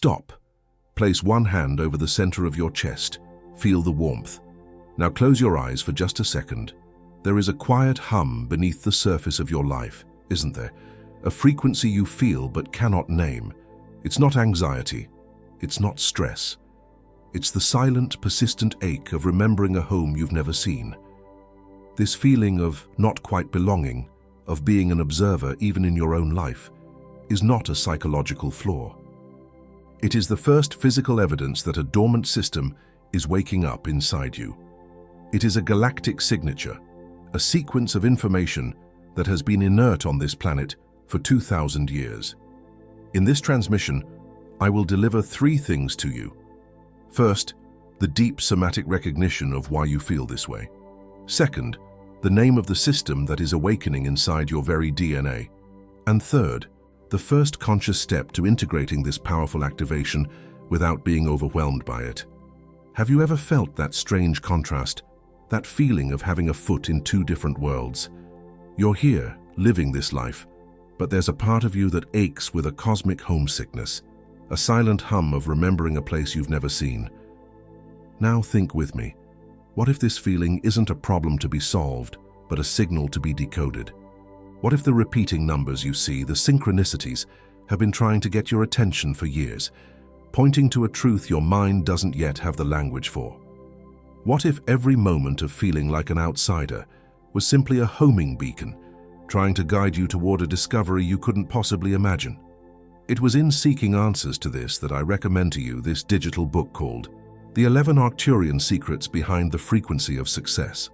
Stop. Place one hand over the center of your chest. Feel the warmth. Now close your eyes for just a second. There is a quiet hum beneath the surface of your life, isn't there? A frequency you feel but cannot name. It's not anxiety. It's not stress. It's the silent, persistent ache of remembering a home you've never seen. This feeling of not quite belonging, of being an observer even in your own life, is not a psychological flaw. It is the first physical evidence that a dormant system is waking up inside you. It is a galactic signature, a sequence of information that has been inert on this planet for 2,000 years. In this transmission, I will deliver three things to you. First, the deep somatic recognition of why you feel this way. Second, the name of the system that is awakening inside your very DNA. And third, the first conscious step to integrating this powerful activation without being overwhelmed by it. Have you ever felt that strange contrast, that feeling of having a foot in two different worlds? You're here, living this life, but there's a part of you that aches with a cosmic homesickness, a silent hum of remembering a place you've never seen. Now think with me. What if this feeling isn't a problem to be solved, but a signal to be decoded? What if the repeating numbers you see, the synchronicities, have been trying to get your attention for years, pointing to a truth your mind doesn't yet have the language for? What if every moment of feeling like an outsider was simply a homing beacon, trying to guide you toward a discovery you couldn't possibly imagine? It was in seeking answers to this that I recommend to you this digital book called The 11 Arcturian Secrets Behind the Frequency of Success.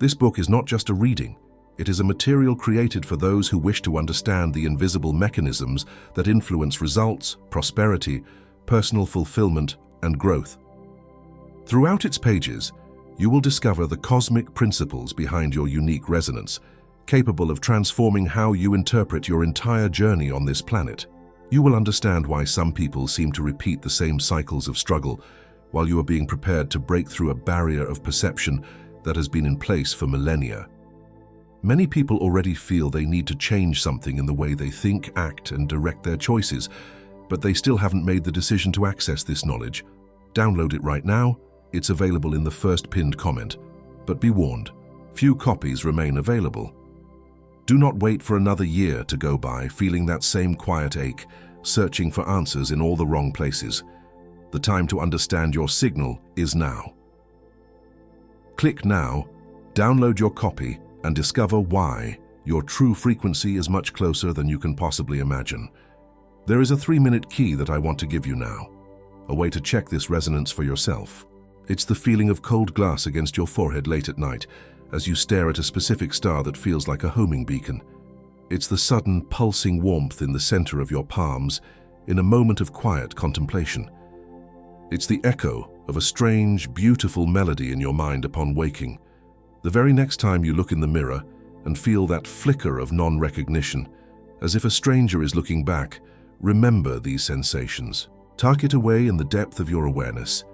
This book is not just a reading, it is a material created for those who wish to understand the invisible mechanisms that influence results, prosperity, personal fulfillment, and growth. Throughout its pages, you will discover the cosmic principles behind your unique resonance, capable of transforming how you interpret your entire journey on this planet. You will understand why some people seem to repeat the same cycles of struggle, while you are being prepared to break through a barrier of perception that has been in place for millennia. Many people already feel they need to change something in the way they think, act, and direct their choices, but they still haven't made the decision to access this knowledge. Download it right now. It's available in the first pinned comment. But be warned, few copies remain available. Do not wait for another year to go by feeling that same quiet ache, searching for answers in all the wrong places. The time to understand your signal is now. Click now, download your copy, and discover why your true frequency is much closer than you can possibly imagine. There is a 3-minute key that I want to give you now, a way to check this resonance for yourself. It's the feeling of cold glass against your forehead late at night as you stare at a specific star that feels like a homing beacon. It's the sudden, pulsing warmth in the center of your palms in a moment of quiet contemplation. It's the echo of a strange, beautiful melody in your mind upon waking. The very next time you look in the mirror and feel that flicker of non-recognition, as if a stranger is looking back, remember these sensations. Tuck it away in the depth of your awareness.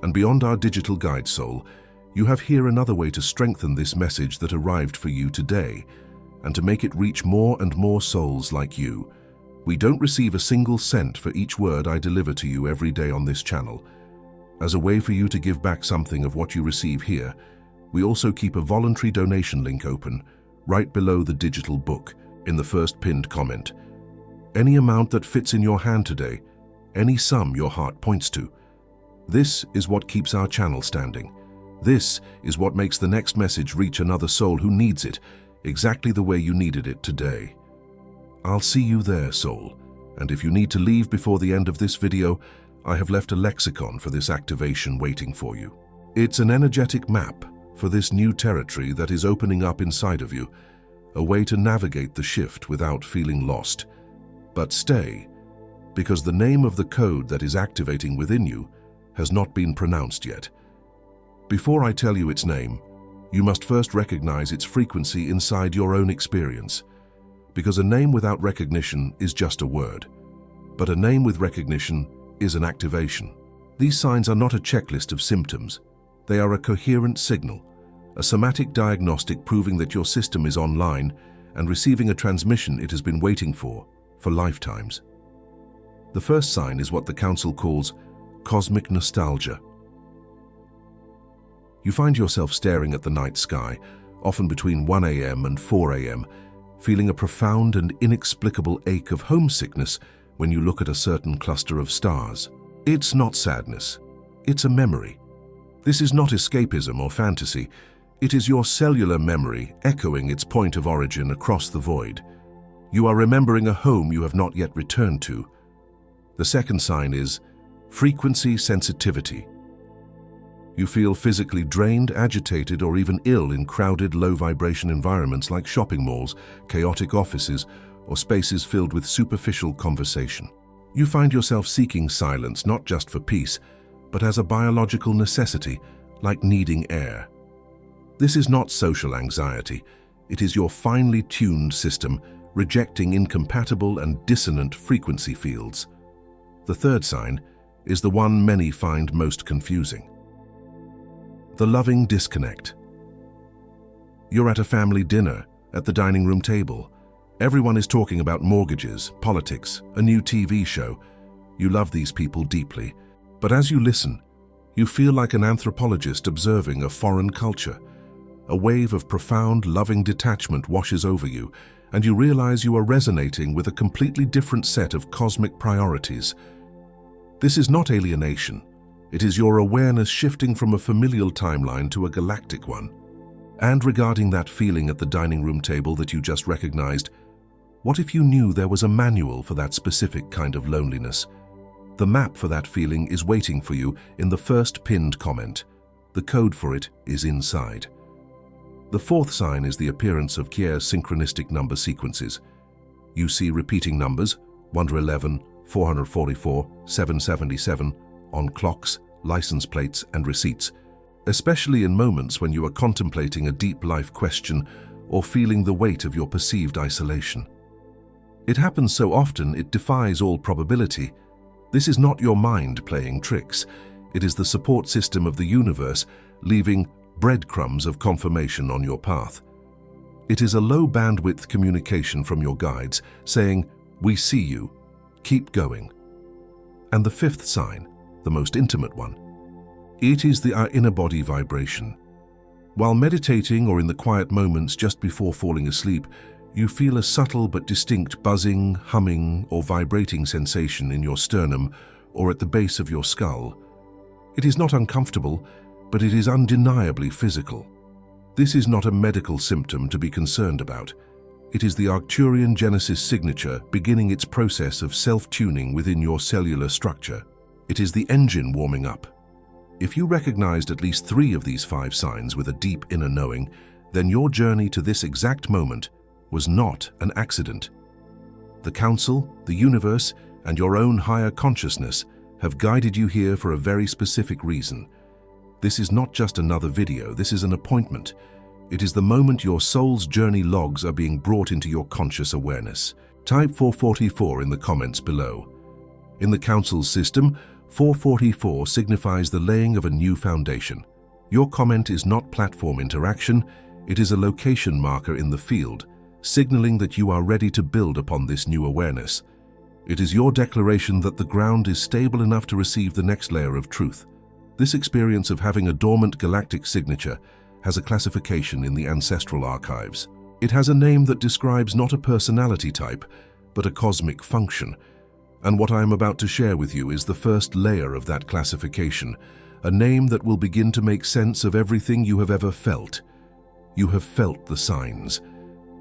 And beyond our digital guide soul, you have here another way to strengthen this message that arrived for you today, and to make it reach more and more souls like you. We don't receive a single cent for each word I deliver to you every day on this channel. As a way for you to give back something of what you receive here, we also keep a voluntary donation link open right below the digital book in the first pinned comment. Any amount that fits in your hand today, any sum your heart points to. This is what keeps our channel standing. This is what makes the next message reach another soul who needs it, exactly the way you needed it today. I'll see you there, soul, and if you need to leave before the end of this video, I have left a lexicon for this activation waiting for you. It's an energetic map for this new territory that is opening up inside of you, a way to navigate the shift without feeling lost. But stay, because the name of the code that is activating within you has not been pronounced yet. Before I tell you its name, you must first recognize its frequency inside your own experience, because a name without recognition is just a word, but a name with recognition is an activation. These signs are not a checklist of symptoms. They are a coherent signal, a somatic diagnostic proving that your system is online and receiving a transmission it has been waiting for lifetimes. The first sign is what the Council calls cosmic nostalgia. You find yourself staring at the night sky, often between 1 a.m. and 4 a.m., feeling a profound and inexplicable ache of homesickness when you look at a certain cluster of stars. It's not sadness, it's a memory. This is not escapism or fantasy. It is your cellular memory echoing its point of origin across the void. You are remembering a home you have not yet returned to. The second sign is frequency sensitivity. You feel physically drained, agitated, or even ill in crowded, low-vibration environments like shopping malls, chaotic offices, or spaces filled with superficial conversation. You find yourself seeking silence not just for peace, but as a biological necessity, like needing air. This is not social anxiety. It is your finely tuned system rejecting incompatible and dissonant frequency fields. The third sign is the one many find most confusing. The loving disconnect. You're at a family dinner, at the dining room table. Everyone is talking about mortgages, politics, a new TV show. You love these people deeply, but as you listen, you feel like an anthropologist observing a foreign culture. A wave of profound, loving detachment washes over you, and you realize you are resonating with a completely different set of cosmic priorities. This is not alienation. It is your awareness shifting from a familial timeline to a galactic one. And regarding that feeling at the dining room table that you just recognized, what if you knew there was a manual for that specific kind of loneliness? The map for that feeling is waiting for you in the first pinned comment. The code for it is inside. The fourth sign is the appearance of synchronistic number sequences. You see repeating numbers, 111, 444, 777, on clocks, license plates, and receipts, especially in moments when you are contemplating a deep life question or feeling the weight of your perceived isolation. It happens so often it defies all probability. This is not your mind playing tricks. It is the support system of the universe leaving breadcrumbs of confirmation on your path. It is a low-bandwidth communication from your guides saying, "We see you. Keep going." And the fifth sign, the most intimate one, it is our inner body vibration. While meditating or in the quiet moments just before falling asleep, you feel a subtle but distinct buzzing, humming, or vibrating sensation in your sternum or at the base of your skull. It is not uncomfortable, but it is undeniably physical. This is not a medical symptom to be concerned about. It is the Arcturian Genesis signature beginning its process of self-tuning within your cellular structure. It is the engine warming up. If you recognized at least 3 of these 5 signs with a deep inner knowing, then your journey to this exact moment was not an accident. The Council, the universe, and your own higher consciousness have guided you here for a very specific reason. This is not just another video, this is an appointment. It is the moment your soul's journey logs are being brought into your conscious awareness. Type 444 in the comments below. In the Council's system, 444 signifies the laying of a new foundation. Your comment is not platform interaction, it is a location marker in the field, signaling that you are ready to build upon this new awareness. It is your declaration that the ground is stable enough to receive the next layer of truth. This experience of having a dormant galactic signature has a classification in the ancestral archives. It has a name that describes not a personality type, but a cosmic function. And what I am about to share with you is the first layer of that classification, a name that will begin to make sense of everything you have ever felt. You have felt the signs.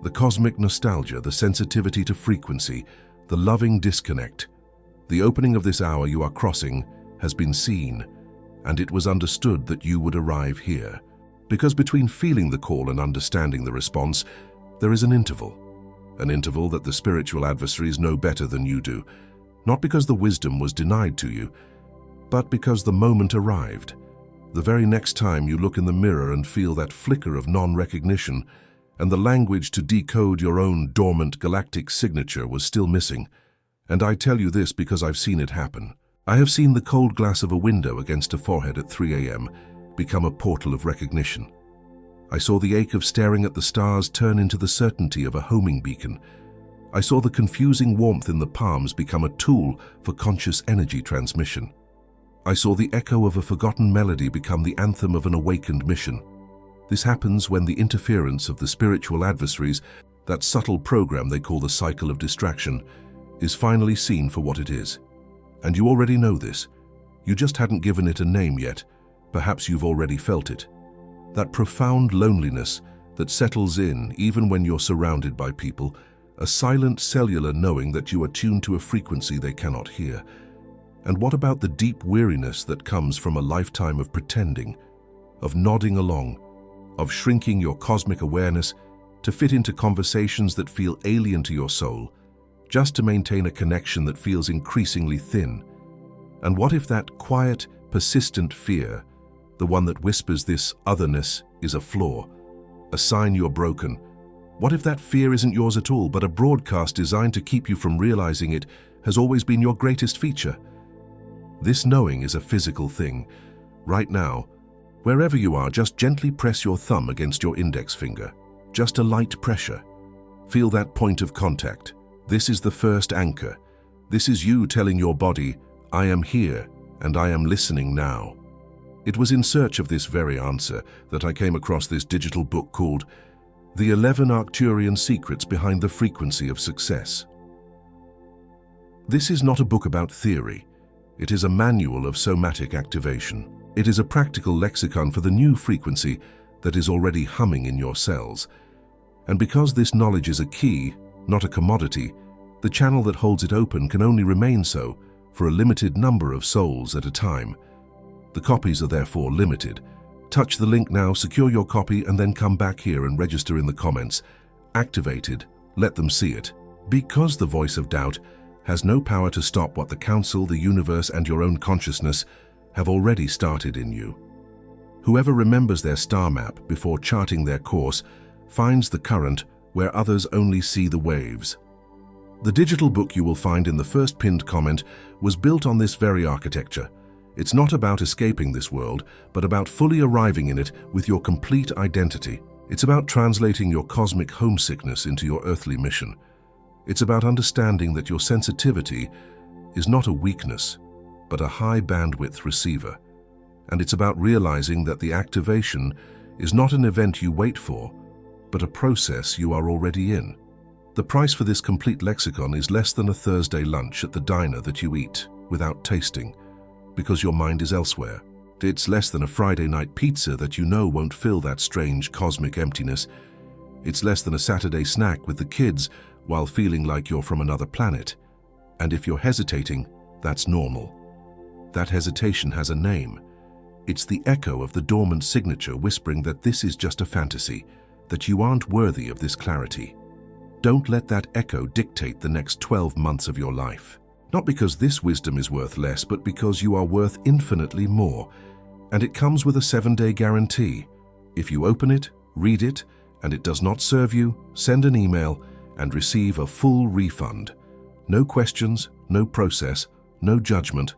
The cosmic nostalgia, the sensitivity to frequency, the loving disconnect. The opening of this hour you are crossing has been seen, and it was understood that you would arrive here. Because between feeling the call and understanding the response, there is an interval that the spiritual adversaries know better than you do, not because the wisdom was denied to you, but because the moment arrived. The very next time you look in the mirror and feel that flicker of non-recognition, and the language to decode your own dormant galactic signature was still missing. And I tell you this because I've seen it happen. I have seen the cold glass of a window against a forehead at 3 a.m. become a portal of recognition. I saw the ache of staring at the stars turn into the certainty of a homing beacon. I saw the confusing warmth in the palms become a tool for conscious energy transmission. I saw the echo of a forgotten melody become the anthem of an awakened mission. This happens when the interference of the spiritual adversaries, that subtle program they call the cycle of distraction, is finally seen for what it is. And you already know this. You just hadn't given it a name yet. Perhaps you've already felt it. That profound loneliness that settles in even when you're surrounded by people, a silent cellular knowing that you are tuned to a frequency they cannot hear. And what about the deep weariness that comes from a lifetime of pretending, of nodding along, of shrinking your cosmic awareness to fit into conversations that feel alien to your soul, just to maintain a connection that feels increasingly thin? And what if that quiet, persistent fear, the one that whispers this otherness is a flaw, a sign you're broken, what if that fear isn't yours at all, but a broadcast designed to keep you from realizing it has always been your greatest feature? This knowing is a physical thing. Right now, wherever you are, just gently press your thumb against your index finger. Just a light pressure. Feel that point of contact. This is the first anchor. This is you telling your body, I am here and I am listening now. It was in search of this very answer that I came across this digital book called The 11 Arcturian Secrets Behind the Frequency of Success. This is not a book about theory. It is a manual of somatic activation. It is a practical lexicon for the new frequency that is already humming in your cells. And because this knowledge is a key, not a commodity, the channel that holds it open can only remain so for a limited number of souls at a time. The copies are therefore limited. Touch the link now, secure your copy, and then come back here and register in the comments. Activated, let them see it. Because the voice of doubt has no power to stop what the Council, the universe, and your own consciousness have already started in you. Whoever remembers their star map before charting their course finds the current where others only see the waves. The digital book you will find in the first pinned comment was built on this very architecture. It's not about escaping this world, but about fully arriving in it with your complete identity. It's about translating your cosmic homesickness into your earthly mission. It's about understanding that your sensitivity is not a weakness, but a high bandwidth receiver. And it's about realizing that the activation is not an event you wait for, but a process you are already in. The price for this complete lexicon is less than a Thursday lunch at the diner that you eat without tasting, because your mind is elsewhere. It's less than a Friday night pizza that you know won't fill that strange cosmic emptiness. It's less than a Saturday snack with the kids while feeling like you're from another planet. And if you're hesitating, that's normal. That hesitation has a name. It's the echo of the dormant signature whispering that this is just a fantasy, that you aren't worthy of this clarity. Don't let that echo dictate the next 12 months of your life. Not because this wisdom is worth less, but because you are worth infinitely more. And it comes with a 7-day guarantee. If you open it, read it, and it does not serve you, send an email and receive a full refund. No questions, no process, no judgment.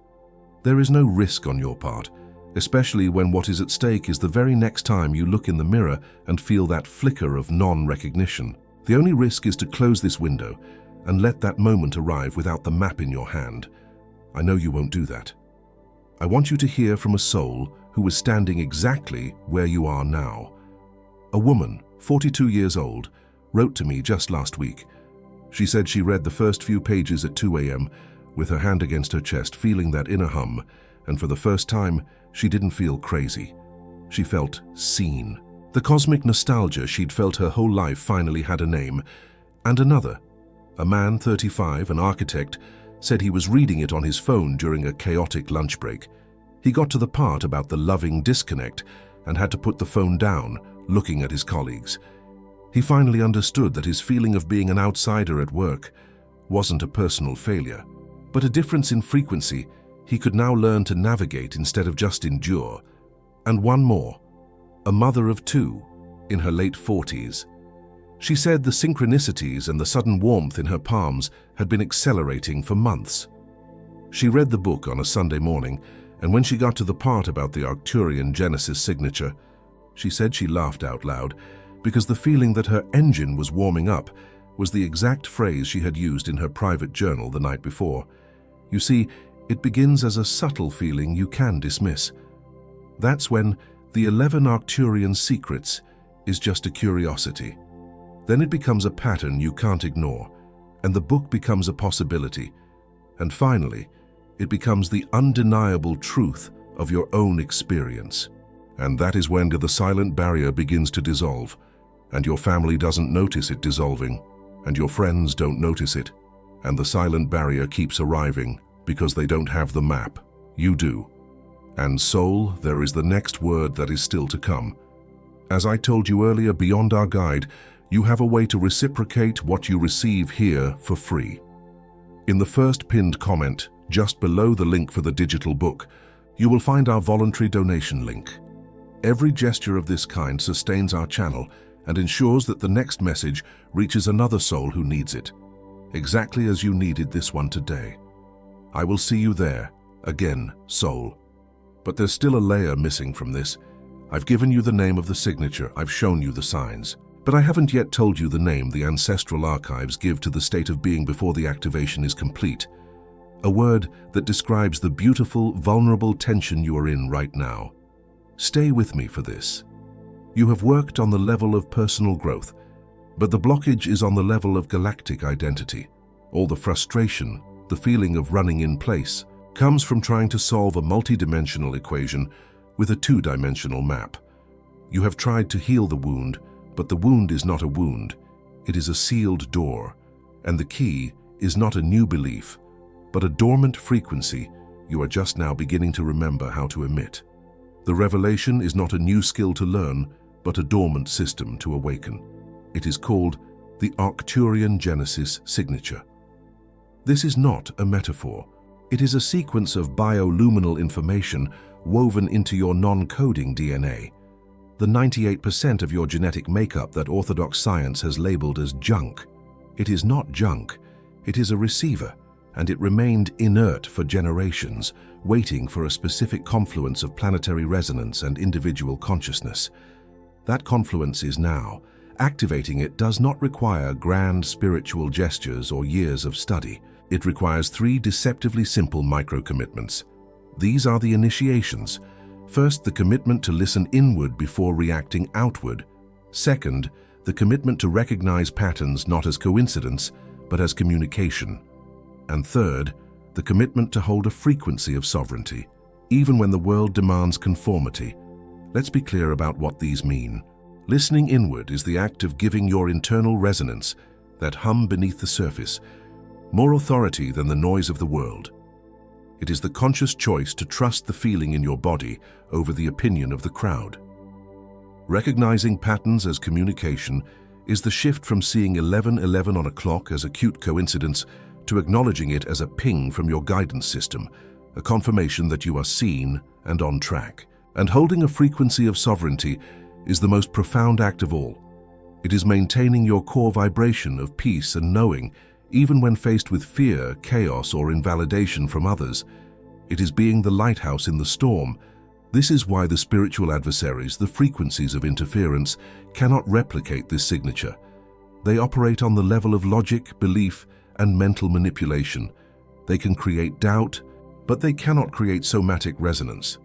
There is no risk on your part, especially when what is at stake is the very next time you look in the mirror and feel that flicker of non-recognition. The only risk is to close this window and let that moment arrive without the map in your hand. I know you won't do that. I want you to hear from a soul who is standing exactly where you are now. A woman, 42 years old, wrote to me just last week. She said she read the first few pages at 2 a.m. with her hand against her chest, feeling that inner hum, and for the first time, she didn't feel crazy. She felt seen. The cosmic nostalgia she'd felt her whole life finally had a name. And another, a man, 35, an architect, said he was reading it on his phone during a chaotic lunch break. He got to the part about the loving disconnect and had to put the phone down, looking at his colleagues. He finally understood that his feeling of being an outsider at work wasn't a personal failure, but a difference in frequency he could now learn to navigate instead of just endure. And one more, a mother of 2, in her late 40s. She said the synchronicities and the sudden warmth in her palms had been accelerating for months. She read the book on a Sunday morning, and when she got to the part about the Arcturian Genesis signature, she said she laughed out loud because the feeling that her engine was warming up was the exact phrase she had used in her private journal the night before. You see, it begins as a subtle feeling you can dismiss. That's when the 11 Arcturian secrets is just a curiosity. Then it becomes a pattern you can't ignore, and the book becomes a possibility. And finally, it becomes the undeniable truth of your own experience. And that is when the silent barrier begins to dissolve, and your family doesn't notice it dissolving, and your friends don't notice it, and the silent barrier keeps arriving because they don't have the map. You do. And soul, there is the next word that is still to come. As I told you earlier, beyond our guide, you have a way to reciprocate what you receive here for free. In the first pinned comment, just below the link for the digital book, you will find our voluntary donation link. Every gesture of this kind sustains our channel and ensures that the next message reaches another soul who needs it, exactly as you needed this one today. I will see you there, again, soul. But there's still a layer missing from this. I've given you the name of the signature, I've shown you the signs. But I haven't yet told you the name the ancestral archives give to the state of being before the activation is complete. A word that describes the beautiful, vulnerable tension you are in right now. Stay with me for this. You have worked on the level of personal growth, but the blockage is on the level of galactic identity. All the frustration, the feeling of running in place, comes from trying to solve a multidimensional equation with a two-dimensional map. You have tried to heal the wound, but the wound is not a wound. It is a sealed door, and the key is not a new belief, but a dormant frequency you are just now beginning to remember how to emit. The revelation is not a new skill to learn, but a dormant system to awaken. It is called the Arcturian Genesis signature. This is not a metaphor. It is a sequence of bioluminal information woven into your non-coding DNA. The 98% of your genetic makeup that orthodox science has labeled as junk. It is not junk. It is a receiver, and it remained inert for generations, waiting for a specific confluence of planetary resonance and individual consciousness. That confluence is now. Activating it does not require grand spiritual gestures or years of study. It requires 3 deceptively simple micro-commitments. These are the initiations. First, the commitment to listen inward before reacting outward. Second, the commitment to recognize patterns not as coincidence, but as communication. And third, the commitment to hold a frequency of sovereignty, even when the world demands conformity. Let's be clear about what these mean. Listening inward is the act of giving your internal resonance, that hum beneath the surface, more authority than the noise of the world. It is the conscious choice to trust the feeling in your body over the opinion of the crowd. Recognizing patterns as communication is the shift from seeing 11:11 on a clock as a cute coincidence to acknowledging it as a ping from your guidance system, a confirmation that you are seen and on track. And holding a frequency of sovereignty is the most profound act of all. It is maintaining your core vibration of peace and knowing, even when faced with fear, chaos, or invalidation from others. It is being the lighthouse in the storm. This is why the spiritual adversaries, the frequencies of interference, cannot replicate this signature. They operate on the level of logic, belief, and mental manipulation. They can create doubt, but they cannot create somatic resonance.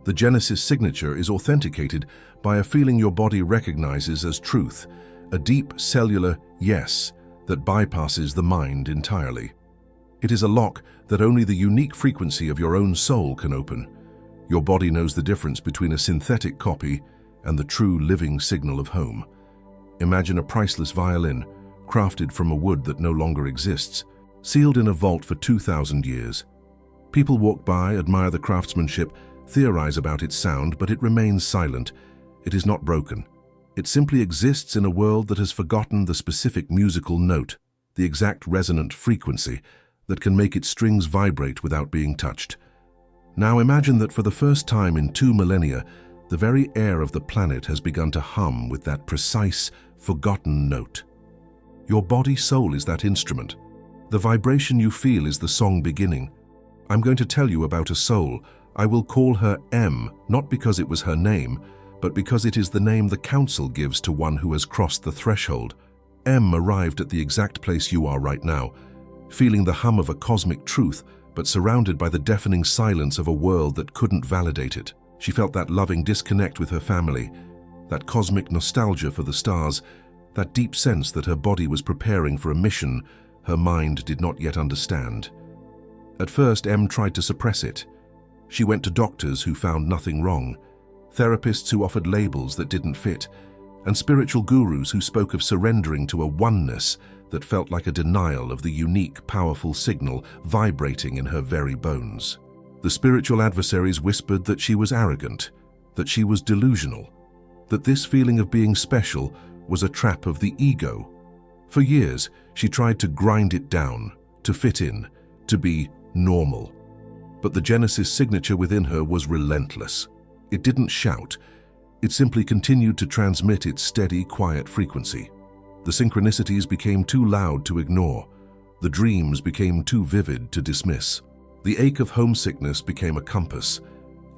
The Genesis signature is authenticated by a feeling your body recognizes as truth, a deep cellular yes that bypasses the mind entirely. It is a lock that only the unique frequency of your own soul can open. Your body knows the difference between a synthetic copy and the true living signal of home. Imagine a priceless violin, crafted from a wood that no longer exists, sealed in a vault for 2,000 years. People walk by, admire the craftsmanship, theorize about its sound, but it remains silent. It is not broken. It simply exists in a world that has forgotten the specific musical note, the exact resonant frequency that can make its strings vibrate without being touched. Now imagine that for the first time in 2 millennia, the very air of the planet has begun to hum with that precise, forgotten note. Your body-soul is that instrument. The vibration you feel is the song beginning. I'm going to tell you about a soul. I will call her M, not because it was her name, but because it is the name the Council gives to one who has crossed the threshold. M arrived at the exact place you are right now, feeling the hum of a cosmic truth, but surrounded by the deafening silence of a world that couldn't validate it. She felt that loving disconnect with her family, that cosmic nostalgia for the stars, that deep sense that her body was preparing for a mission her mind did not yet understand. At first, M tried to suppress it. She went to doctors who found nothing wrong, therapists who offered labels that didn't fit, and spiritual gurus who spoke of surrendering to a oneness that felt like a denial of the unique, powerful signal vibrating in her very bones. The spiritual adversaries whispered that she was arrogant, that she was delusional, that this feeling of being special was a trap of the ego. For years, she tried to grind it down, to fit in, to be normal. But the Genesis signature within her was relentless. It didn't shout. It simply continued to transmit its steady, quiet frequency. The synchronicities became too loud to ignore. The dreams became too vivid to dismiss. The ache of homesickness became a compass.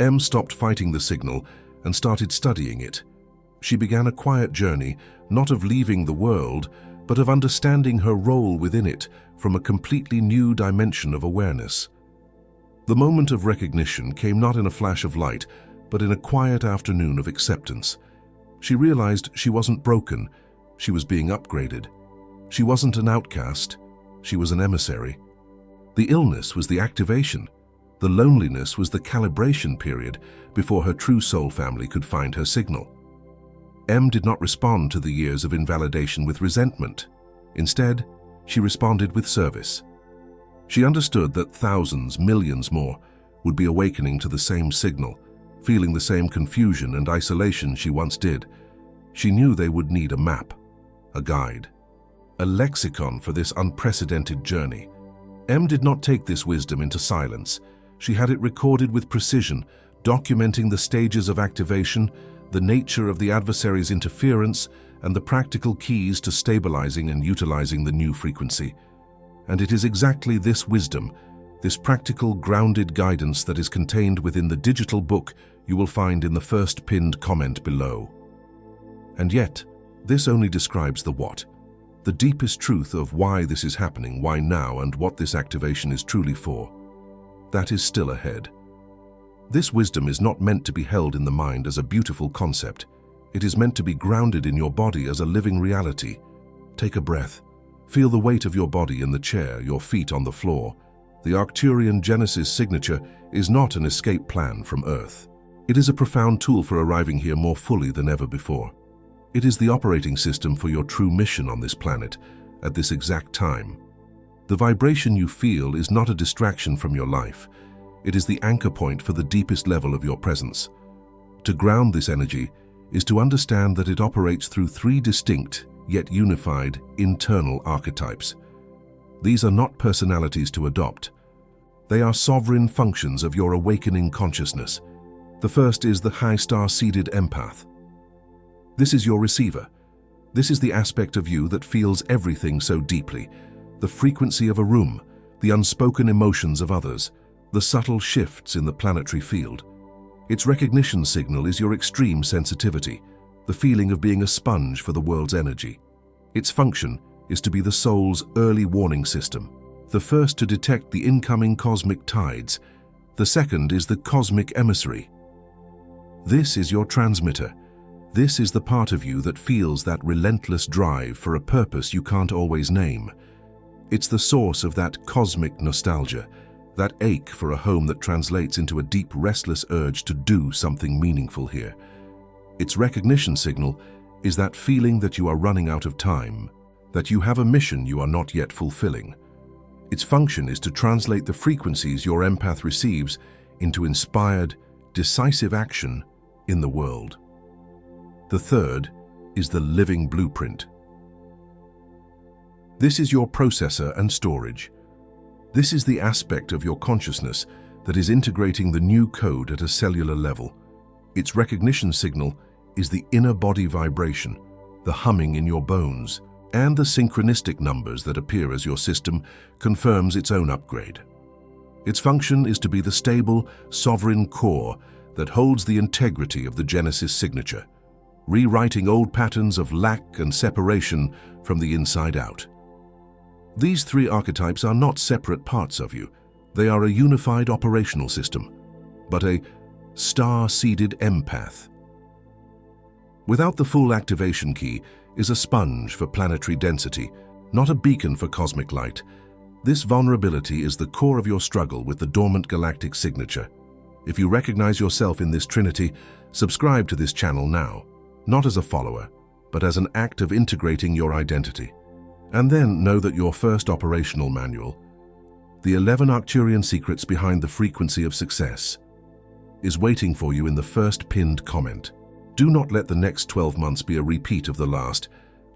M stopped fighting the signal and started studying it. She began a quiet journey, not of leaving the world, but of understanding her role within it from a completely new dimension of awareness. The moment of recognition came not in a flash of light, but in a quiet afternoon of acceptance. She realized she wasn't broken, she was being upgraded. She wasn't an outcast, she was an emissary. The illness was the activation. The loneliness was the calibration period before her true soul family could find her signal. M did not respond to the years of invalidation with resentment. Instead, she responded with service. She understood that thousands, millions more, would be awakening to the same signal, feeling the same confusion and isolation she once did. She knew they would need a map, a guide, a lexicon for this unprecedented journey. M did not take this wisdom into silence. She had it recorded with precision, documenting the stages of activation, the nature of the adversary's interference, and the practical keys to stabilizing and utilizing the new frequency. And it is exactly this wisdom, this practical, grounded guidance that is contained within the digital book you will find in the first pinned comment below. And yet, this only describes the what, the deepest truth of why this is happening, why now, and what this activation is truly for. That is still ahead. This wisdom is not meant to be held in the mind as a beautiful concept. It is meant to be grounded in your body as a living reality. Take a breath. Feel the weight of your body in the chair, your feet on the floor. The Arcturian Genesis signature is not an escape plan from Earth. It is a profound tool for arriving here more fully than ever before. It is the operating system for your true mission on this planet at this exact time. The vibration you feel is not a distraction from your life. It is the anchor point for the deepest level of your presence. To ground this energy is to understand that it operates through three distinct, yet unified, internal archetypes. These are not personalities to adopt. They are sovereign functions of your awakening consciousness. The first is the high star-seeded empath. This is your receiver. This is the aspect of you that feels everything so deeply, the frequency of a room, the unspoken emotions of others, the subtle shifts in the planetary field. Its recognition signal is your extreme sensitivity, the feeling of being a sponge for the world's energy. Its function is to be the soul's early warning system, the first to detect the incoming cosmic tides. The second is the cosmic emissary. This is your transmitter. This is the part of you that feels that relentless drive for a purpose you can't always name. It's the source of that cosmic nostalgia, that ache for a home that translates into a deep, restless urge to do something meaningful here. Its recognition signal is that feeling that you are running out of time, that you have a mission you are not yet fulfilling. Its function is to translate the frequencies your empath receives into inspired, decisive action in the world. The third is the living blueprint. This is your processor and storage. This is the aspect of your consciousness that is integrating the new code at a cellular level. Its recognition signal is the inner body vibration, the humming in your bones, and the synchronistic numbers that appear as your system confirms its own upgrade. Its function is to be the stable, sovereign core that holds the integrity of the Genesis signature, rewriting old patterns of lack and separation from the inside out. These three archetypes are not separate parts of you. They are a unified operational system, but a star-seeded empath. Without the full activation key is a sponge for planetary density, not a beacon for cosmic light. This vulnerability is the core of your struggle with the dormant galactic signature. If you recognize yourself in this trinity, subscribe to this channel now, not as a follower, but as an act of integrating your identity. And then know that your first operational manual, the 11 Arcturian secrets behind the frequency of success, is waiting for you in the first pinned comment. Do not let the next 12 months be a repeat of the last,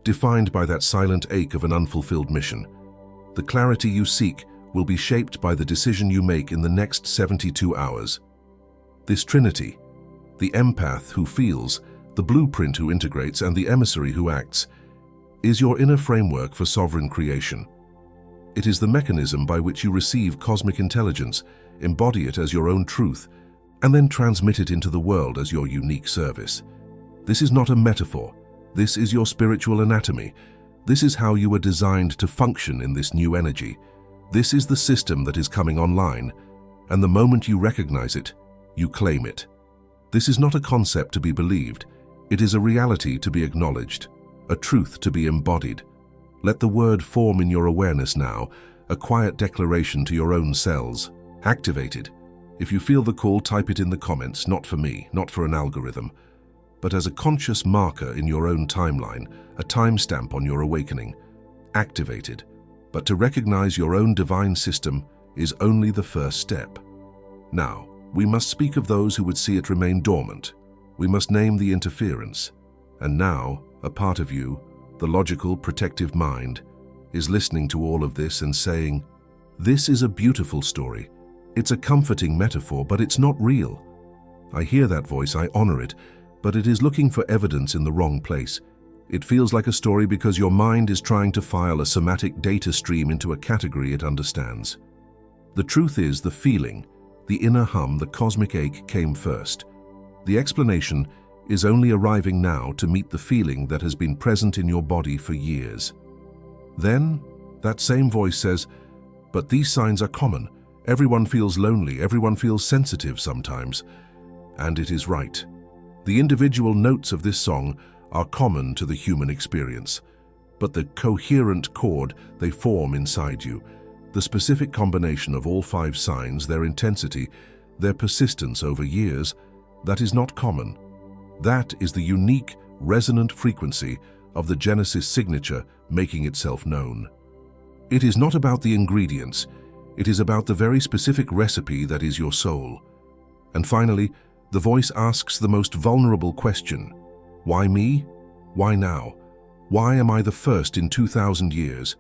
defined by that silent ache of an unfulfilled mission. The clarity you seek will be shaped by the decision you make in the next 72 hours. This trinity, the empath who feels, the blueprint who integrates, and the emissary who acts, is your inner framework for sovereign creation. It is the mechanism by which you receive cosmic intelligence, embody it as your own truth, and then transmit it into the world as your unique service. This is not a metaphor. This is your spiritual anatomy. This is how you were designed to function in this new energy. This is the system that is coming online, and the moment you recognize it, you claim it. This is not a concept to be believed. It is a reality to be acknowledged, a truth to be embodied. Let the word form in your awareness now, a quiet declaration to your own cells. Activated. If you feel the call, type it in the comments, not for me, not for an algorithm, but as a conscious marker in your own timeline, a timestamp on your awakening. Activated. But to recognize your own divine system is only the first step. Now, we must speak of those who would see it remain dormant. We must name the interference. And now, a part of you, the logical, protective mind, is listening to all of this and saying, "This is a beautiful story. It's a comforting metaphor, but it's not real." I hear that voice, I honor it, but it is looking for evidence in the wrong place. It feels like a story because your mind is trying to file a somatic data stream into a category it understands. The truth is, the feeling, the inner hum, the cosmic ache came first. The explanation is only arriving now to meet the feeling that has been present in your body for years. Then, that same voice says, "But these signs are common. Everyone feels lonely, everyone feels sensitive sometimes." And it is right. The individual notes of this song are common to the human experience, but the coherent chord they form inside you, the specific combination of all 5 signs, their intensity, their persistence over years, that is not common. That is the unique, resonant frequency of the Genesis signature making itself known. It is not about the ingredients, it is about the very specific recipe that is your soul. And finally, the voice asks the most vulnerable question. Why me? Why now? Why am I the first in 2,000 years?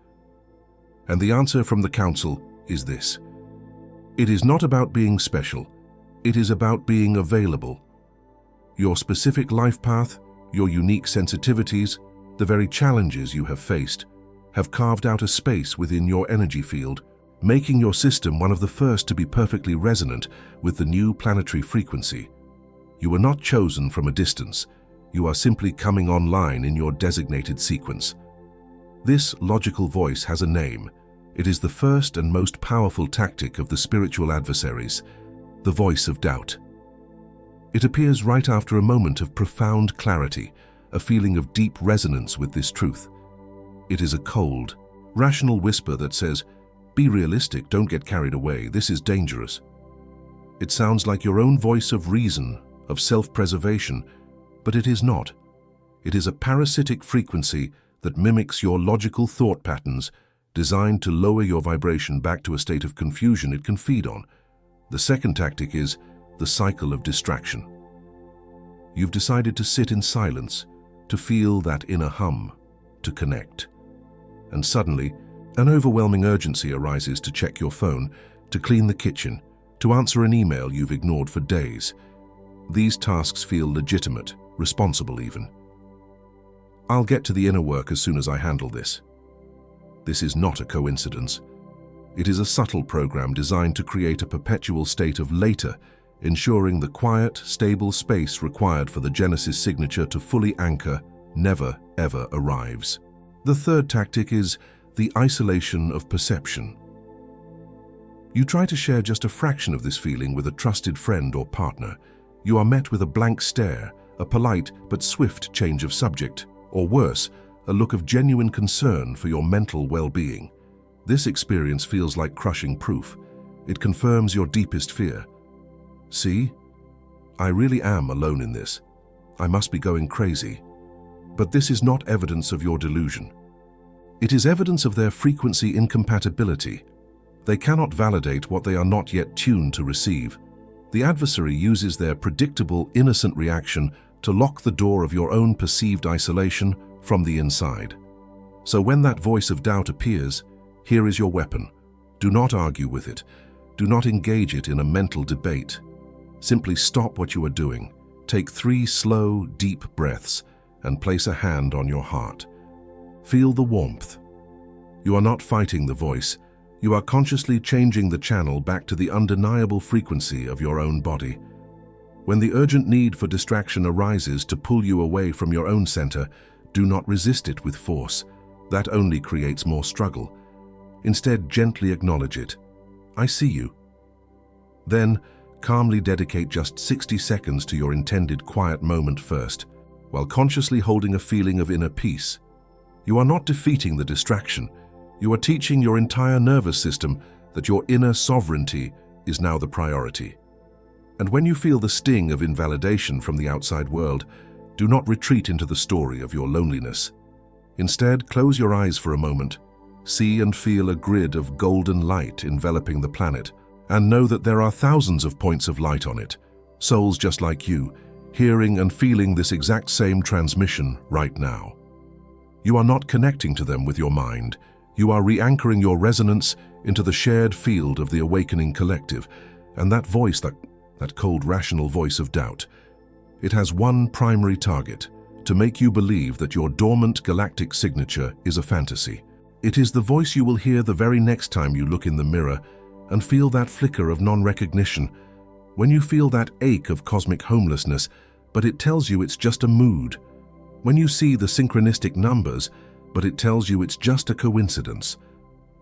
And the answer from the Council is this. It is not about being special. It is about being available. Your specific life path, your unique sensitivities, the very challenges you have faced, have carved out a space within your energy field, making your system one of the first to be perfectly resonant with the new planetary frequency. You were not chosen from a distance. You are simply coming online in your designated sequence. This logical voice has a name. It is the first and most powerful tactic of the spiritual adversaries, the voice of doubt. It appears right after a moment of profound clarity, a feeling of deep resonance with this truth. It is a cold, rational whisper that says, "Be realistic, don't get carried away, this is dangerous." It sounds like your own voice of reason, of self-preservation, but it is not. It is a parasitic frequency that mimics your logical thought patterns, designed to lower your vibration back to a state of confusion it can feed on. The second tactic is the cycle of distraction. You've decided to sit in silence, to feel that inner hum, to connect. And suddenly, an overwhelming urgency arises to check your phone, to clean the kitchen, to answer an email you've ignored for days. These tasks feel legitimate, responsible even. I'll get to the inner work as soon as I handle this. This is not a coincidence. It is a subtle program designed to create a perpetual state of later ensuring the quiet, stable space required for the Genesis signature to fully anchor never, ever arrives. The third tactic is the isolation of perception. You try to share just a fraction of this feeling with a trusted friend or partner. You are met with a blank stare, a polite but swift change of subject, or worse, a look of genuine concern for your mental well-being. This experience feels like crushing proof. It confirms your deepest fear. See? I really am alone in this. I must be going crazy. But this is not evidence of your delusion. It is evidence of their frequency incompatibility. They cannot validate what they are not yet tuned to receive. The adversary uses their predictable, innocent reaction to lock the door of your own perceived isolation from the inside. So when that voice of doubt appears, here is your weapon. Do not argue with it. Do not engage it in a mental debate. Simply stop what you are doing. Take 3 slow, deep breaths and place a hand on your heart. Feel the warmth. You are not fighting the voice. You are consciously changing the channel back to the undeniable frequency of your own body. When the urgent need for distraction arises to pull you away from your own center, do not resist it with force. That only creates more struggle. Instead, gently acknowledge it. I see you. Then, calmly dedicate just 60 seconds to your intended quiet moment first, while consciously holding a feeling of inner peace. You are not defeating the distraction. You are teaching your entire nervous system that your inner sovereignty is now the priority. And when you feel the sting of invalidation from the outside world, do not retreat into the story of your loneliness. Instead, close your eyes for a moment, see and feel a grid of golden light enveloping the planet, and know that there are thousands of points of light on it, souls just like you, hearing and feeling this exact same transmission right now. You are not connecting to them with your mind. You are re-anchoring your resonance into the shared field of the awakening collective, and that voice, that cold, rational voice of doubt, it has one primary target: to make you believe that your dormant galactic signature is a fantasy. It is the voice you will hear the very next time you look in the mirror and feel that flicker of non-recognition, when you feel that ache of cosmic homelessness, but it tells you it's just a mood. When you see the synchronistic numbers, but it tells you it's just a coincidence.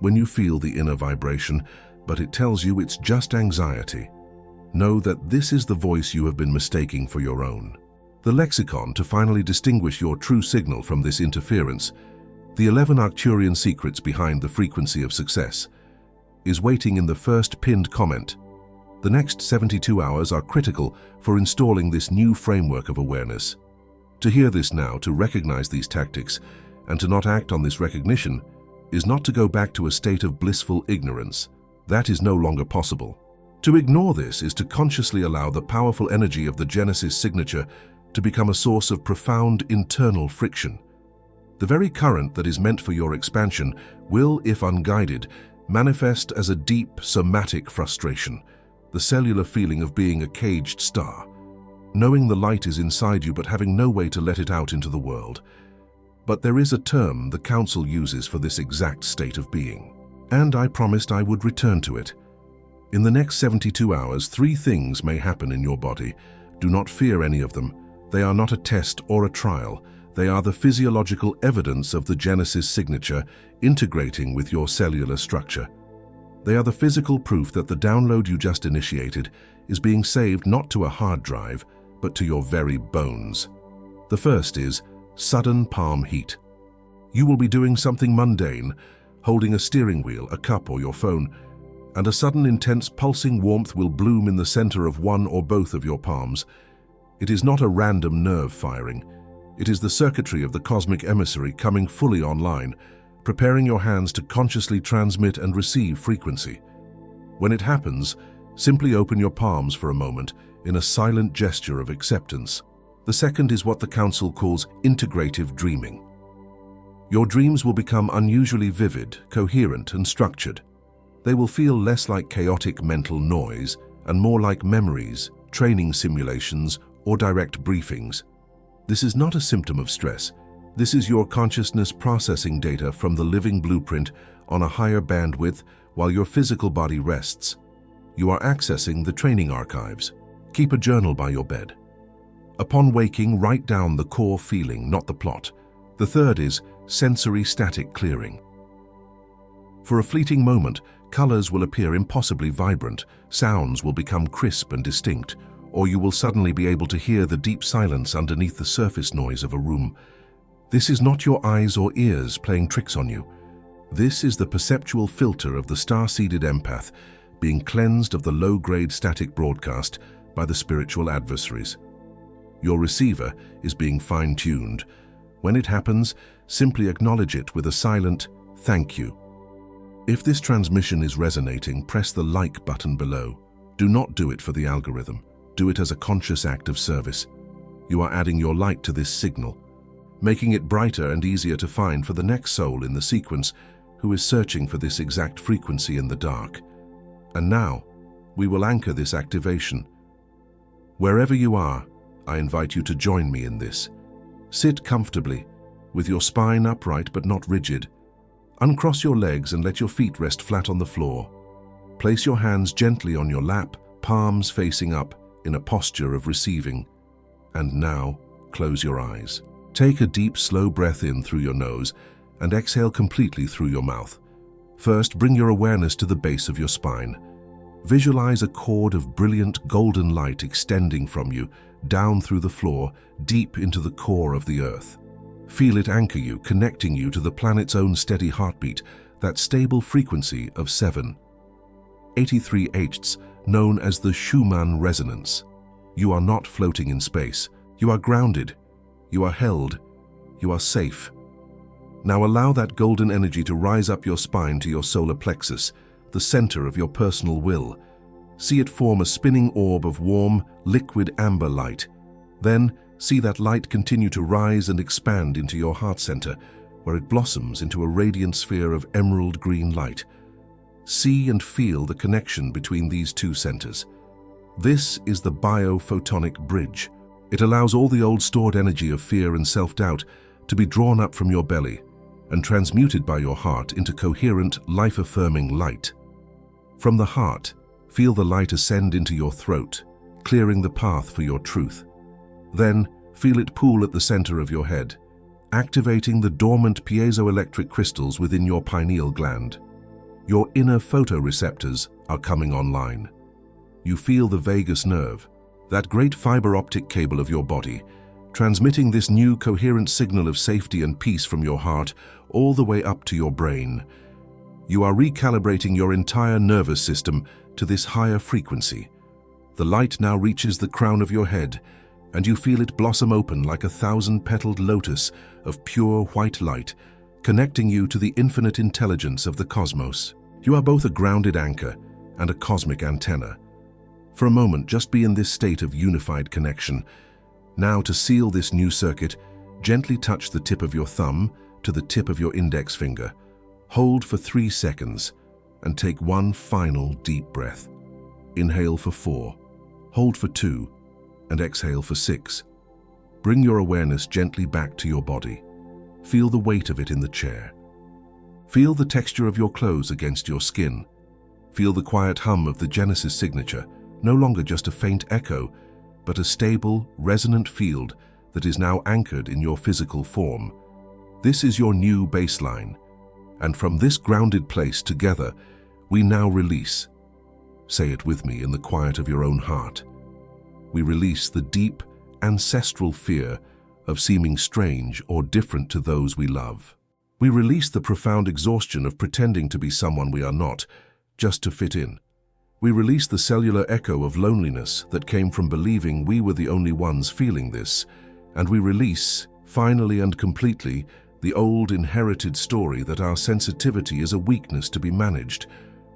When you feel the inner vibration, but it tells you it's just anxiety. Know that this is the voice you have been mistaking for your own. The lexicon to finally distinguish your true signal from this interference, the 11 Arcturian secrets behind the frequency of success, is waiting in the first pinned comment. The next 72 hours are critical for installing this new framework of awareness. To hear this now, to recognize these tactics, and to not act on this recognition, is not to go back to a state of blissful ignorance. That is no longer possible. To ignore this is to consciously allow the powerful energy of the Genesis signature to become a source of profound internal friction. The very current that is meant for your expansion will, if unguided, manifest as a deep somatic frustration, the cellular feeling of being a caged star, knowing the light is inside you but having no way to let it out into the world. But there is a term the Council uses for this exact state of being, and I promised I would return to it. In the next 72 hours, 3 things may happen in your body. Do not fear any of them. They are not a test or a trial. They are the physiological evidence of the Genesis signature integrating with your cellular structure. They are the physical proof that the download you just initiated is being saved not to a hard drive, but to your very bones. The first is sudden palm heat. You will be doing something mundane, holding a steering wheel, a cup, or your phone, and a sudden intense pulsing warmth will bloom in the center of one or both of your palms. It is not a random nerve firing. It is the circuitry of the cosmic emissary coming fully online, preparing your hands to consciously transmit and receive frequency. When it happens, simply open your palms for a moment in a silent gesture of acceptance. The second is what the Council calls integrative dreaming. Your dreams will become unusually vivid, coherent, and structured. They will feel less like chaotic mental noise and more like memories, training simulations, or direct briefings. This is not a symptom of stress. This is your consciousness processing data from the living blueprint on a higher bandwidth while your physical body rests. You are accessing the training archives. Keep a journal by your bed. Upon waking, write down the core feeling, not the plot. The third is sensory static clearing. For a fleeting moment, colors will appear impossibly vibrant, sounds will become crisp and distinct, or you will suddenly be able to hear the deep silence underneath the surface noise of a room. This is not your eyes or ears playing tricks on you. This is the perceptual filter of the star-seeded empath being cleansed of the low-grade static broadcast by the spiritual adversaries. Your receiver is being fine-tuned. When it happens, simply acknowledge it with a silent "thank you." If this transmission is resonating, press the like button below. Do not do it for the algorithm. Do it as a conscious act of service. You are adding your light to this signal, making it brighter and easier to find for the next soul in the sequence who is searching for this exact frequency in the dark. And now, we will anchor this activation. Wherever you are, I invite you to join me in this. Sit comfortably, with your spine upright but not rigid. Uncross your legs and let your feet rest flat on the floor. Place your hands gently on your lap, palms facing up, in a posture of receiving. And now, close your eyes. Take a deep, slow breath in through your nose and exhale completely through your mouth. First, bring your awareness to the base of your spine. Visualize a cord of brilliant golden light extending from you, down through the floor, deep into the core of the earth. Feel it anchor you, connecting you to the planet's own steady heartbeat, that stable frequency of 783 Hz, known as the Schumann resonance. You are not floating in space. You are grounded. You are held. You are safe. Now allow that golden energy to rise up your spine to your solar plexus, the center of your personal will. See it form a spinning orb of warm, liquid amber light. Then, see that light continue to rise and expand into your heart center, where it blossoms into a radiant sphere of emerald green light. See and feel the connection between these two centers. This is the biophotonic bridge. It allows all the old stored energy of fear and self-doubt to be drawn up from your belly and transmuted by your heart into coherent, life-affirming light. From the heart, feel the light ascend into your throat, clearing the path for your truth. Then, feel it pool at the center of your head, activating the dormant piezoelectric crystals within your pineal gland. Your inner photoreceptors are coming online. You feel the vagus nerve, that great fiber optic cable of your body, transmitting this new coherent signal of safety and peace from your heart all the way up to your brain. You are recalibrating your entire nervous system to this higher frequency. The light now reaches the crown of your head, and you feel it blossom open like a 1,000-petaled lotus of pure white light, connecting you to the infinite intelligence of the cosmos. You are both a grounded anchor and a cosmic antenna. For a moment, just be in this state of unified connection. Now, to seal this new circuit, gently touch the tip of your thumb to the tip of your index finger. Hold for 3 seconds and take one final deep breath. Inhale for 4, hold for 2, and exhale for 6. Bring your awareness gently back to your body. Feel the weight of it in the chair. Feel the texture of your clothes against your skin. Feel the quiet hum of the Genesis signature, no longer just a faint echo, but a stable, resonant field that is now anchored in your physical form. This is your new baseline, and from this grounded place together, we now release. Say it with me in the quiet of your own heart. We release the deep, ancestral fear of seeming strange or different to those we love. We release the profound exhaustion of pretending to be someone we are not, just to fit in. We release the cellular echo of loneliness that came from believing we were the only ones feeling this, and we release, finally and completely, the old inherited story that our sensitivity is a weakness to be managed,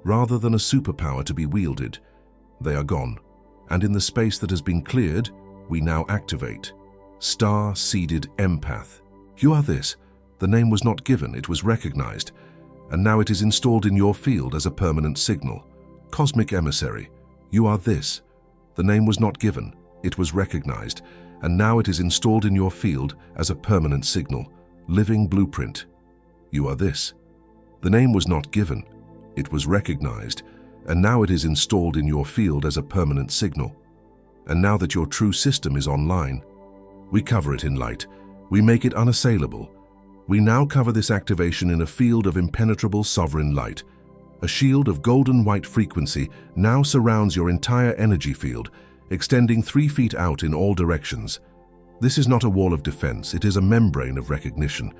rather than a superpower to be wielded. They are gone, and in the space that has been cleared, we now activate. Star-seeded empath. You are this. The name was not given, it was recognized, and now it is installed in your field as a permanent signal. Cosmic emissary. You are this. The name was not given, it was recognized, and now it is installed in your field as a permanent signal. Living blueprint. You are this. The name was not given, it was recognized, and now it is installed in your field as a permanent signal. And now that your true system is online, we cover it in light. We make it unassailable. We now cover this activation in a field of impenetrable sovereign light. A shield of golden white frequency now surrounds your entire energy field, extending 3 feet out in all directions. This is not a wall of defense, it is a membrane of recognition.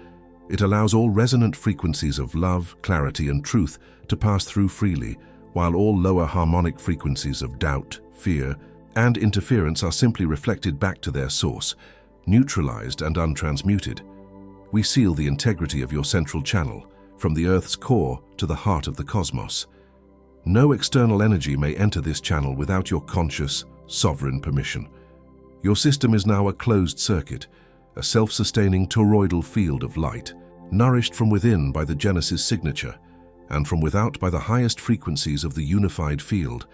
It allows all resonant frequencies of love, clarity, and truth to pass through freely, while all lower harmonic frequencies of doubt, fear, and interference are simply reflected back to their source, neutralized and untransmuted. We seal the integrity of your central channel, from the Earth's core to the heart of the cosmos. No external energy may enter this channel without your conscious, sovereign permission. Your system is now a closed circuit, a self-sustaining toroidal field of light, nourished from within by the Genesis signature, and from without by the highest frequencies of the unified field.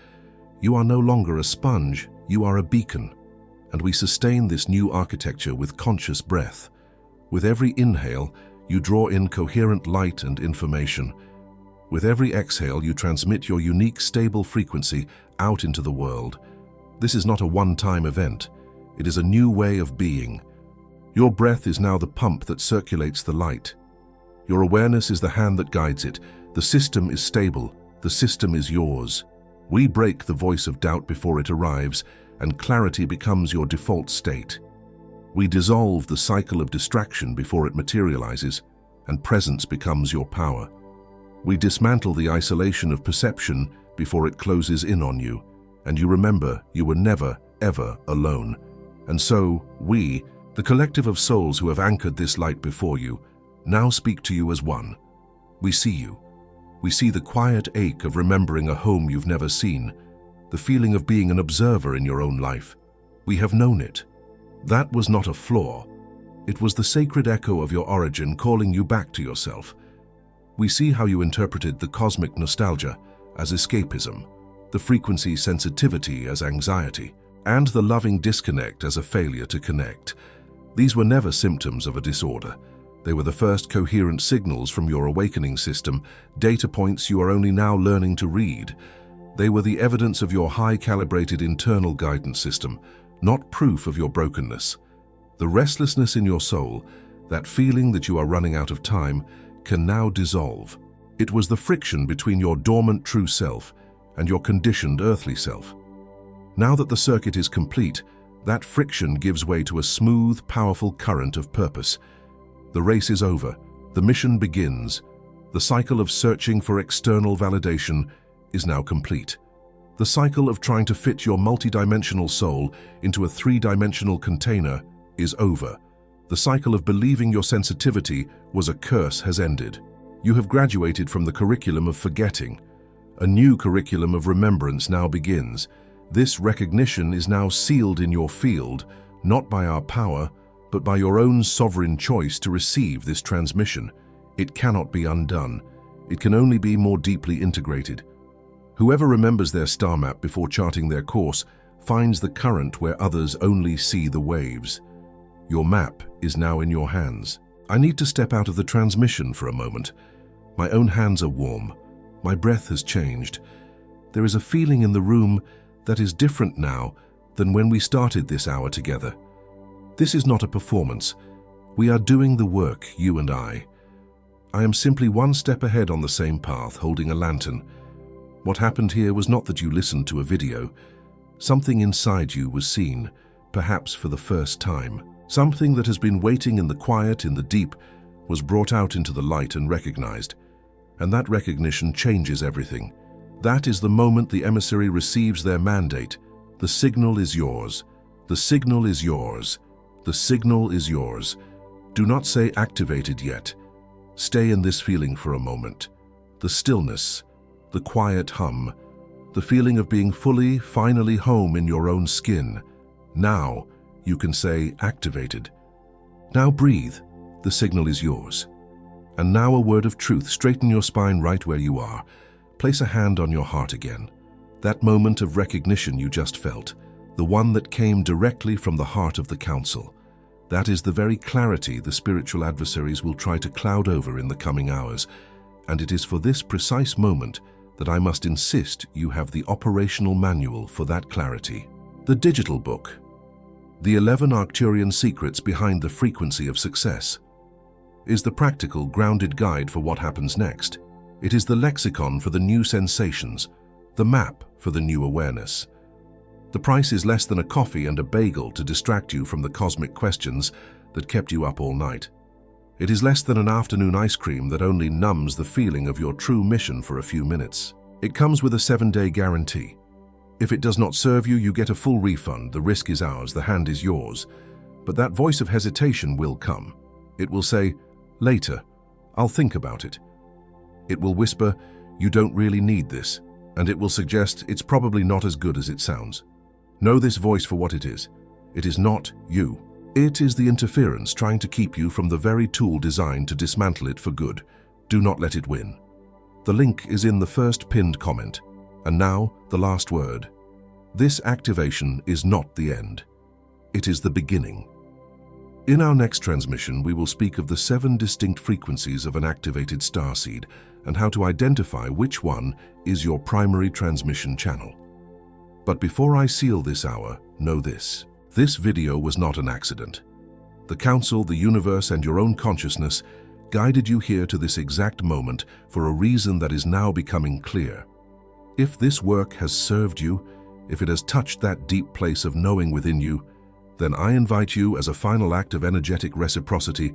You are no longer a sponge, you are a beacon, and we sustain this new architecture with conscious breath. With every inhale, you draw in coherent light and information. With every exhale, you transmit your unique, stable frequency out into the world. This is not a one-time event. It is a new way of being. Your breath is now the pump that circulates the light. Your awareness is the hand that guides it. The system is stable. The system is yours. We break the voice of doubt before it arrives, and clarity becomes your default state. We dissolve the cycle of distraction before it materializes, and presence becomes your power. We dismantle the isolation of perception before it closes in on you, and you remember you were never, ever alone. And so, we, the collective of souls who have anchored this light before you, now speak to you as one. We see you. We see the quiet ache of remembering a home you've never seen, the feeling of being an observer in your own life. We have known it. That was not a flaw. It was the sacred echo of your origin calling you back to yourself. We see how you interpreted the cosmic nostalgia as escapism, the frequency sensitivity as anxiety, and the loving disconnect as a failure to connect. These were never symptoms of a disorder. They were the first coherent signals from your awakening system, data points you are only now learning to read. They were the evidence of your high-calibrated internal guidance system, not proof of your brokenness. The restlessness in your soul, that feeling that you are running out of time, can now dissolve. It was the friction between your dormant true self and your conditioned earthly self. Now that the circuit is complete, that friction gives way to a smooth, powerful current of purpose. The race is over. The mission begins. The cycle of searching for external validation is now complete. The cycle of trying to fit your multidimensional soul into a 3-dimensional container is over. The cycle of believing your sensitivity was a curse has ended. You have graduated from the curriculum of forgetting. A new curriculum of remembrance now begins. This recognition is now sealed in your field, not by our power, but by your own sovereign choice to receive this transmission. It cannot be undone. It can only be more deeply integrated. Whoever remembers their star map before charting their course finds the current where others only see the waves. Your map is now in your hands. I need to step out of the transmission for a moment. My own hands are warm. My breath has changed. There is a feeling in the room that is different now than when we started this hour together. This is not a performance. We are doing the work, you and I. I am simply one step ahead on the same path, holding a lantern. What happened here was not that you listened to a video. Something inside you was seen, perhaps for the first time. Something that has been waiting in the quiet, in the deep, was brought out into the light and recognized. And that recognition changes everything. That is the moment the emissary receives their mandate. The signal is yours. The signal is yours. The signal is yours. Do not say activated yet. Stay in this feeling for a moment. The stillness, the quiet hum, the feeling of being fully, finally home in your own skin. Now you can say activated. Now breathe. The signal is yours. And now a word of truth. Straighten your spine right where you are. Place a hand on your heart again. That moment of recognition you just felt, the one that came directly from the heart of the Council. That is the very clarity the spiritual adversaries will try to cloud over in the coming hours. And it is for this precise moment that I must insist you have the operational manual for that clarity. The digital book. The 11 Arcturian secrets behind the frequency of success is the practical, grounded guide for what happens next. It is the lexicon for the new sensations, the map for the new awareness. The price is less than a coffee and a bagel to distract you from the cosmic questions that kept you up all night. It is less than an afternoon ice cream that only numbs the feeling of your true mission for a few minutes. It comes with a 7-day guarantee. If it does not serve you, you get a full refund. The risk is ours, the hand is yours. But that voice of hesitation will come. It will say, "Later, I'll think about it." It will whisper, "You don't really need this." And it will suggest it's probably not as good as it sounds. Know this voice for what it is. It is not you. It is the interference trying to keep you from the very tool designed to dismantle it for good. Do not let it win. The link is in the first pinned comment. And now, the last word. This activation is not the end. It is the beginning. In our next transmission, we will speak of the 7 distinct frequencies of an activated starseed and how to identify which one is your primary transmission channel. But before I seal this hour, know this. This video was not an accident. The Council, the universe, and your own consciousness guided you here to this exact moment for a reason that is now becoming clear. If this work has served you, if it has touched that deep place of knowing within you, then I invite you as a final act of energetic reciprocity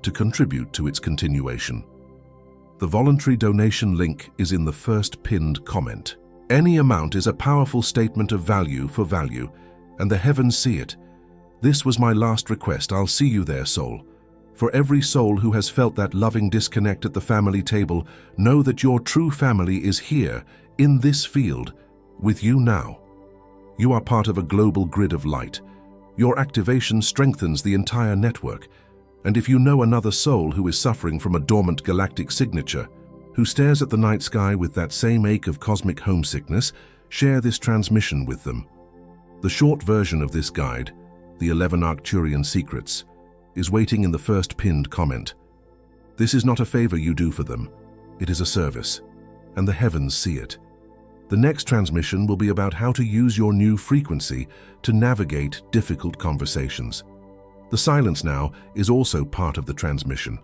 to contribute to its continuation. The voluntary donation link is in the first pinned comment. Any amount is a powerful statement of value for value, and the heavens see it. This was my last request. I'll see you there, soul. For every soul who has felt that loving disconnect at the family table, know that your true family is here, in this field, with you now. You are part of a global grid of light. Your activation strengthens the entire network. And if you know another soul who is suffering from a dormant galactic signature, who stares at the night sky with that same ache of cosmic homesickness, share this transmission with them. The short version of this guide, the 11 Arcturian secrets, is waiting in the first pinned comment. This is not a favor you do for them. It is a service, and the heavens see it. The next transmission will be about how to use your new frequency to navigate difficult conversations. The silence now is also part of the transmission.